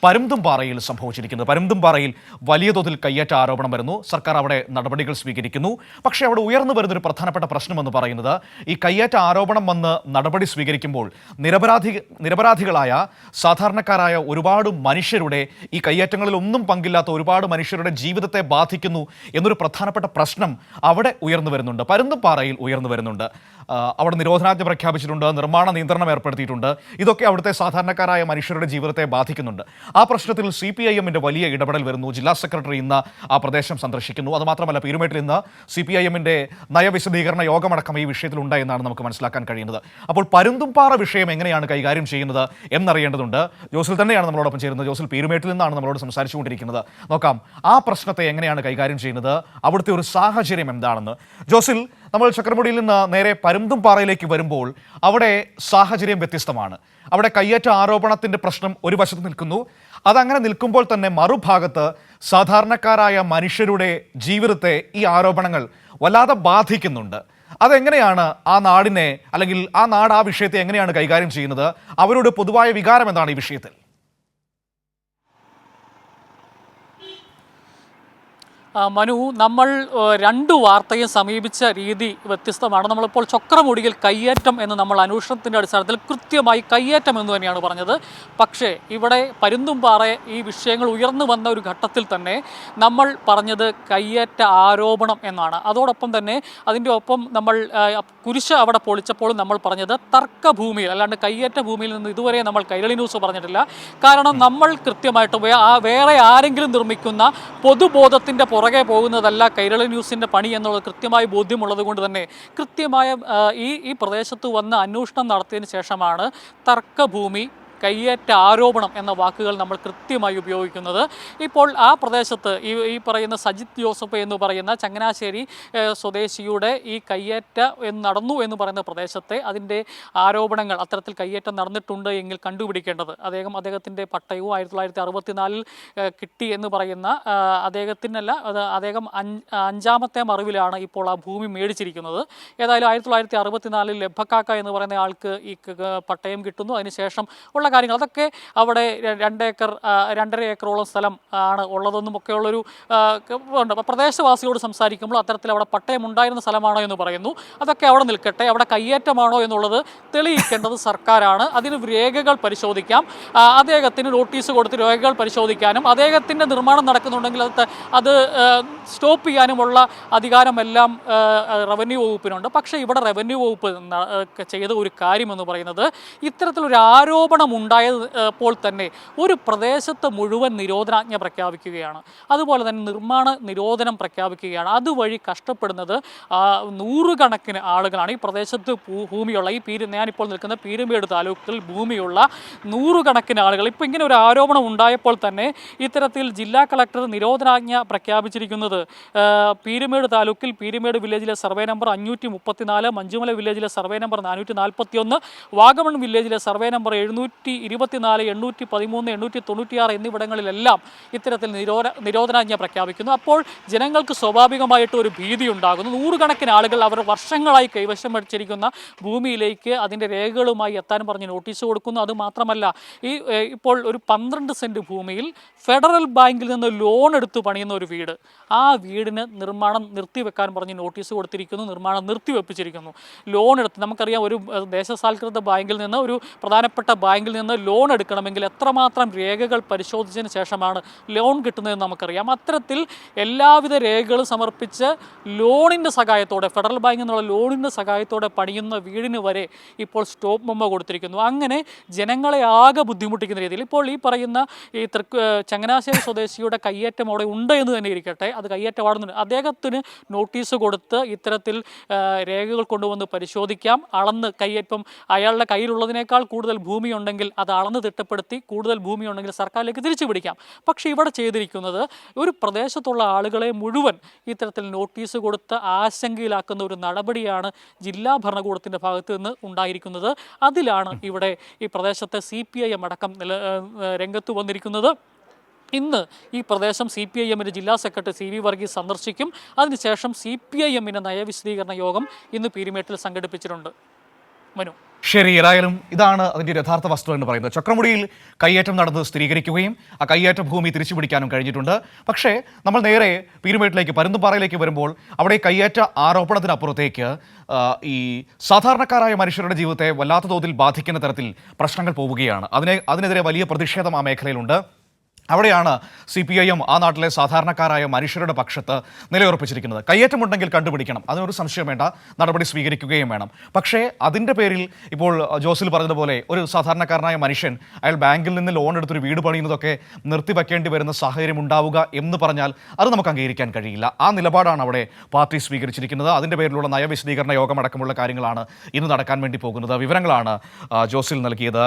പരുന്തുംപാറയിൽ സംഭവിച്ചിരിക്കുന്നത്. പരുന്തുംപാറയിൽ വലിയ തോതിൽ കയ്യേറ്റ ആരോപണം വരുന്നു. സർക്കാർ അവിടെ നടപടികൾ സ്വീകരിക്കുന്നു. പക്ഷേ അവിടെ ഉയർന്നു വരുന്നൊരു പ്രധാനപ്പെട്ട പ്രശ്നമെന്ന് പറയുന്നത് ഈ കയ്യേറ്റ ആരോപണം വന്ന് നടപടി സ്വീകരിക്കുമ്പോൾ നിരപരാധികളായ സാധാരണക്കാരായ ഒരുപാട് മനുഷ്യരുടെ ഈ കയ്യേറ്റങ്ങളിൽ ഒന്നും പങ്കില്ലാത്ത ഒരുപാട് മനുഷ്യരുടെ ജീവിതത്തെ ബാധിക്കുന്നു എന്നൊരു പ്രധാനപ്പെട്ട പ്രശ്നം അവിടെ ഉയർന്നു വരുന്നുണ്ട്. പരുന്തുംപാറയിൽ ഉയർന്നു വരുന്നുണ്ട്. അവിടെ നിരോധനാജ്ഞ പ്രഖ്യാപിച്ചിട്ടുണ്ട്, നിർമ്മാണ നിയന്ത്രണം ഏർപ്പെടുത്തിയിട്ടുണ്ട്. ഇതൊക്കെ അവിടുത്തെ സാധാരണക്കാരായ മനുഷ്യരുടെ ജീവിതത്തെ ബാധിക്കുന്നുണ്ട്. ആ പ്രശ്നത്തിൽ CPIM-ന്റെ വലിയ ഇടപെടൽ വരുന്നു. ജില്ലാ സെക്രട്ടറി ഇന്ന് ആ പ്രദേശം സന്ദർശിക്കുന്നു. അതുമാത്രമല്ല, പീരുമേട്ടിൽ ഇന്ന് CPIM-ന്റെ നയവിശദീകരണ യോഗമടക്കം ഈ വിഷയത്തിലുണ്ട് എന്നാണ് നമുക്ക് മനസ്സിലാക്കാൻ കഴിയുന്നത്. അപ്പോൾ പരുന്തുംപാറ വിഷയം എങ്ങനെയാണ് കൈകാര്യം ചെയ്യുന്നത് എന്നറിയേണ്ടതുണ്ട്. ജോസിൽ തന്നെയാണ് നമ്മളോടൊപ്പം ചേരുന്നത്. ജോസിൽ പീരുമേട്ടിൽ നിന്നാണ് നമ്മളോട് സംസാരിച്ചുകൊണ്ടിരിക്കുന്നത്. നോക്കാം ആ പ്രശ്നത്തെ എങ്ങനെയാണ് കൈകാര്യം ചെയ്യുന്നത്, അവിടുത്തെ ഒരു സാഹചര്യം എന്താണെന്ന്. ജോസിൽ, നമ്മൾ ചക്രമുടിയിൽ നിന്ന് നേരെ പരുന്തുംപാറയിലേക്ക് വരുമ്പോൾ അവിടെ സാഹചര്യം വ്യത്യസ്തമാണ്. അവിടെ കയ്യേറ്റ ആരോപണത്തിൻ്റെ പ്രശ്നം ഒരു വശത്ത് നിൽക്കുന്നു. അതങ്ങനെ നിൽക്കുമ്പോൾ തന്നെ മറുഭാഗത്ത് സാധാരണക്കാരായ മനുഷ്യരുടെ ജീവിതത്തെ ഈ ആരോപണങ്ങൾ വല്ലാതെ ബാധിക്കുന്നുണ്ട്. അതെങ്ങനെയാണ് ആ നാടിനെ, അല്ലെങ്കിൽ ആ നാട് ആ വിഷയത്തെ എങ്ങനെയാണ് കൈകാര്യം ചെയ്യുന്നത്? അവരുടെ പൊതുവായ വികാരം എന്താണ് ഈ വിഷയത്തിൽ? മനു, നമ്മൾ രണ്ട് വാർത്തയും സമീപിച്ച രീതി വ്യത്യസ്തമാണ്. നമ്മളിപ്പോൾ ചക്രമുടിയിൽ കയ്യേറ്റം എന്ന് നമ്മൾ അന്വേഷണത്തിൻ്റെ അടിസ്ഥാനത്തിൽ കൃത്യമായി കയ്യേറ്റം എന്ന് തന്നെയാണ് പറഞ്ഞത്. പക്ഷേ ഇവിടെ പരുന്തുംപാറ ഈ വിഷയങ്ങൾ ഉയർന്നു വന്ന ഒരു ഘട്ടത്തിൽ തന്നെ നമ്മൾ പറഞ്ഞത് കയ്യേറ്റ ആരോപണം എന്നാണ്. അതോടൊപ്പം തന്നെ അതിൻ്റെ ഒപ്പം നമ്മൾ കുരിശ് അവിടെ പൊളിച്ചപ്പോൾ നമ്മൾ പറഞ്ഞത് തർക്കഭൂമിയിൽ, അല്ലാണ്ട് കയ്യേറ്റ ഭൂമിയിൽ നിന്ന് ഇതുവരെ നമ്മൾ കൈരളി ന്യൂസ് പറഞ്ഞിട്ടില്ല. കാരണം നമ്മൾ കൃത്യമായിട്ട് വേറെ ആരെങ്കിലും നിർമ്മിക്കുന്ന പൊതുബോധത്തിൻ്റെ പുറകെ പോകുന്നതല്ല കൈരളി ന്യൂസിൻ്റെ പണി എന്നുള്ളത് കൃത്യമായി ബോധ്യമുള്ളത് കൊണ്ട് തന്നെ കൃത്യമായ ഈ പ്രദേശത്ത് വന്ന് അന്വേഷണം നടത്തിയതിന് ശേഷമാണ് തർക്കഭൂമി, കയ്യേറ്റ ആരോപണം എന്ന വാക്കുകൾ നമ്മൾ കൃത്യമായി ഉപയോഗിക്കുന്നത്. ഇപ്പോൾ ആ പ്രദേശത്ത് ഈ പറയുന്ന സജിത് ജോസഫ് എന്ന് പറയുന്ന ചങ്ങനാശ്ശേരി സ്വദേശിയുടെ ഈ കയ്യേറ്റ നടന്നു എന്ന് പറയുന്ന പ്രദേശത്തെ അതിൻ്റെ ആരോപണങ്ങൾ, അത്തരത്തിൽ കയ്യേറ്റം നടന്നിട്ടുണ്ട് എങ്കിൽ കണ്ടുപിടിക്കേണ്ടത് അദ്ദേഹത്തിൻ്റെ പട്ടയവും 1964 കിട്ടി എന്ന് പറയുന്ന അദ്ദേഹം 5ാമത്തെ മറിവിലാണ് ഇപ്പോൾ ആ ഭൂമി മേടിച്ചിരിക്കുന്നത്. ഏതായാലും 1964 ലബ്ബക്കാക്ക എന്ന് പറയുന്ന ആൾക്ക് ഈ പട്ടയം കിട്ടുന്നു. അതിനുശേഷം ഉള്ള കാര്യങ്ങൾ അതൊക്കെ അവിടെ 2.5 ഏക്കറോളം സ്ഥലം ആണ് ഉള്ളതെന്നും ഒക്കെയുള്ളൊരു പ്രദേശവാസിയോട് സംസാരിക്കുമ്പോൾ അത്തരത്തിൽ അവിടെ പട്ടയം ഉണ്ടായിരുന്ന സ്ഥലമാണോ എന്ന് പറയുന്നു. അതൊക്കെ അവിടെ നിൽക്കട്ടെ. അവിടെ കയ്യേറ്റമാണോ എന്നുള്ളത് തെളിയിക്കേണ്ടത് സർക്കാരാണ്. അതിന് രേഖകൾ പരിശോധിക്കാം, അദ്ദേഹത്തിന് നോട്ടീസ് കൊടുത്ത് രേഖകൾ പരിശോധിക്കാനും അദ്ദേഹത്തിൻ്റെ നിർമ്മാണം നടക്കുന്നുണ്ടെങ്കിൽ അത് സ്റ്റോപ്പ് ചെയ്യാനുമുള്ള അധികാരമെല്ലാം റവന്യൂ വകുപ്പിനുണ്ട്. പക്ഷേ ഇവിടെ റവന്യൂ വകുപ്പ് ചെയ്ത ഒരു കാര്യമെന്ന് പറയുന്നത് ഇത്തരത്തിലൊരു ആരോപണം ഉണ്ടായപ്പോൾ തന്നെ ഒരു പ്രദേശത്ത് മുഴുവൻ നിരോധനാജ്ഞ പ്രഖ്യാപിക്കുകയാണ്. അതുപോലെ തന്നെ നിർമ്മാണ നിരോധനം പ്രഖ്യാപിക്കുകയാണ്. അതുവഴി കഷ്ടപ്പെടുന്നത് നൂറുകണക്കിന് ആളുകളാണ്. ഈ പ്രദേശത്ത് ഭൂമിയുള്ള ഞാനിപ്പോൾ നിൽക്കുന്ന പീരുമേട് താലൂക്കിൽ ഭൂമിയുള്ള നൂറുകണക്കിന് ആളുകൾ. ഇപ്പോൾ ഇങ്ങനെ ഒരു ആരോപണം ഉണ്ടായപ്പോൾ തന്നെ ഇത്തരത്തിൽ ജില്ലാ കളക്ടർ നിരോധനാജ്ഞ പ്രഖ്യാപിച്ചിരിക്കുന്നത് പീരുമേട് താലൂക്കിൽ പീരുമേട് വില്ലേജിലെ സർവേ നമ്പർ 534, മഞ്ചുമല വില്ലേജിലെ സർവേ നമ്പർ 441, വാഗമൺ വില്ലേജിലെ സർവേ നമ്പർ 724, 813, 896 എന്നിവിടങ്ങളിലെല്ലാം ഇത്തരത്തിൽ നിരോധനാജ്ഞ പ്രഖ്യാപിക്കുന്നു. അപ്പോൾ ജനങ്ങൾക്ക് സ്വാഭാവികമായിട്ട് ഒരു ഭീതി ഉണ്ടാകുന്നു. നൂറുകണക്കിന് ആളുകൾ അവർ വർഷങ്ങളായി കൈവശം വെച്ചിരിക്കുന്ന ഭൂമിയിലേക്ക് അതിൻ്റെ രേഖകളുമായി എത്താൻ പറഞ്ഞ് നോട്ടീസ് കൊടുക്കുന്നു. അതുമാത്രമല്ല, ഇപ്പോൾ ഒരു 12 സെൻറ്റ് ഭൂമിയിൽ ഫെഡറൽ ബാങ്കിൽ നിന്ന് ലോൺ എടുത്ത് പണിയുന്ന ഒരു വീട്, ആ വീടിന് നിർമ്മാണം നിർത്തിവെക്കാൻ പറഞ്ഞ് നോട്ടീസ് കൊടുത്തിരിക്കുന്നു. നിർമ്മാണം നിർത്തിവെപ്പിച്ചിരിക്കുന്നു. ലോൺ എടുത്ത്, നമുക്കറിയാം, ഒരു ദേശസാൽകൃത ബാങ്കിൽ നിന്ന്, ഒരു പ്രധാനപ്പെട്ട ബാങ്കിൽ നിന്ന് ലോൺ എടുക്കണമെങ്കിൽ എത്രമാത്രം രേഖകൾ പരിശോധിച്ചതിന് ശേഷമാണ് ലോൺ കിട്ടുന്നതെന്ന് നമുക്കറിയാം. അത്തരത്തിൽ എല്ലാവിധ രേഖകളും സമർപ്പിച്ച് ലോണിൻ്റെ സഹായത്തോടെ, ഫെഡറൽ ബാങ്കിൽ നിന്നുള്ള ലോണിൻ്റെ സഹായത്തോടെ പണിയുന്ന വീടിന് വരെ ഇപ്പോൾ സ്റ്റോപ്പ് മെമ്മോ കൊടുത്തിരിക്കുന്നു. അങ്ങനെ ജനങ്ങളെ ആകെ ബുദ്ധിമുട്ടിക്കുന്ന രീതിയിൽ ഇപ്പോൾ ഈ പറയുന്ന ചങ്ങനാശ്ശേരി സ്വദേശിയുടെ കയ്യേറ്റം അവിടെ ഉണ്ട് എന്ന് തന്നെ ഇരിക്കട്ടെ, അത് കയ്യേറ്റമാണെന്നുണ്ട്. അദ്ദേഹത്തിന് നോട്ടീസ് കൊടുത്ത് ഇത്തരത്തിൽ രേഖകൾ കൊണ്ടുവന്ന് പരിശോധിക്കാം. അളന്ന് കയ്യേറ്റം അയാളുടെ കയ്യിലുള്ളതിനേക്കാൾ കൂടുതൽ ഭൂമി ഉണ്ടെങ്കിൽ അത് അളന്ന് തിട്ടപ്പെടുത്തി, കൂടുതൽ ഭൂമി ഉണ്ടെങ്കിൽ സർക്കാരിലേക്ക് തിരിച്ചു പിടിക്കാം. പക്ഷേ ഇവിടെ ചെയ്തിരിക്കുന്നത് ഒരു പ്രദേശത്തുള്ള ആളുകളെ മുഴുവൻ ഇത്തരത്തിൽ നോട്ടീസ് കൊടുത്ത് ആശങ്കയിലാക്കുന്ന ഒരു നടപടിയാണ് ജില്ലാ ഭരണകൂടത്തിൻ്റെ ഭാഗത്ത് നിന്ന് ഉണ്ടായിരിക്കുന്നത്. അതിലാണ് ഇവിടെ ഈ പ്രദേശത്തെ CPIM അടക്കം രംഗത്ത് വന്നിരിക്കുന്നത്. ഇന്ന് ഈ പ്രദേശം CPIM-ൻ്റെ ജില്ലാ സെക്രട്ടറി CV വർഗീസ് സന്ദർശിക്കും. അതിനുശേഷം CPIM-ൻ്റെ നയവിശദീകരണ യോഗം ഇന്ന് പീരുമേട്ടിൽ സംഘടിപ്പിച്ചിട്ടുണ്ട്. മനു. ശരി, ഏതായാലും ഇതാണ് അതിൻ്റെ ഒരു യഥാർത്ഥ വസ്തുത എന്ന് പറയുന്നത്. ചക്രമുടിയിൽ കയ്യേറ്റം നടന്നത് സ്ഥിരീകരിക്കുകയും ആ കയ്യേറ്റ ഭൂമി തിരിച്ചു പിടിക്കാനും കഴിഞ്ഞിട്ടുണ്ട്. പക്ഷേ നമ്മൾ നേരെ പീരുമേട്ടിലേക്ക്, പരുന്തുംപാറയിലേക്ക് വരുമ്പോൾ അവിടെ കയ്യേറ്റ ആരോപണത്തിനപ്പുറത്തേക്ക് ഈ സാധാരണക്കാരായ മനുഷ്യരുടെ ജീവിതത്തെ വല്ലാത്ത തോതിൽ ബാധിക്കുന്ന തരത്തിൽ പ്രശ്നങ്ങൾ പോവുകയാണ്. അതിനെതിരെ വലിയ പ്രതിഷേധം ആ മേഖലയിലുണ്ട്. അവിടെയാണ് CPIM ആ നാട്ടിലെ സാധാരണക്കാരായ മനുഷ്യരുടെ പക്ഷത്ത് നിലയുറപ്പിച്ചിരിക്കുന്നത്. കയ്യേറ്റമുണ്ടെങ്കിൽ കണ്ടുപിടിക്കണം, അതിനൊരു സംശയം വേണ്ട, നടപടി സ്വീകരിക്കുകയും വേണം. പക്ഷേ അതിൻ്റെ പേരിൽ ഇപ്പോൾ ജോസിൽ പറഞ്ഞതുപോലെ ഒരു സാധാരണക്കാരനായ മനുഷ്യൻ അയാൾ ബാങ്കിൽ നിന്ന് ലോൺ എടുത്തൊരു വീട് പണിയുന്നതൊക്കെ നിർത്തിവെക്കേണ്ടി വരുന്ന സാഹചര്യം ഉണ്ടാവുക എന്ന് പറഞ്ഞാൽ അത് നമുക്ക് അംഗീകരിക്കാൻ കഴിയില്ല. ആ നിലപാടാണ് അവിടെ പാർട്ടി സ്വീകരിച്ചിരിക്കുന്നത്. അതിൻ്റെ പേരിലുള്ള നയവിശദീകരണ യോഗമടക്കമുള്ള കാര്യങ്ങളാണ് ഇന്ന് നടക്കാൻ വേണ്ടി പോകുന്നത്. വിവരങ്ങളാണ് ജോസിൽ നൽകിയത്.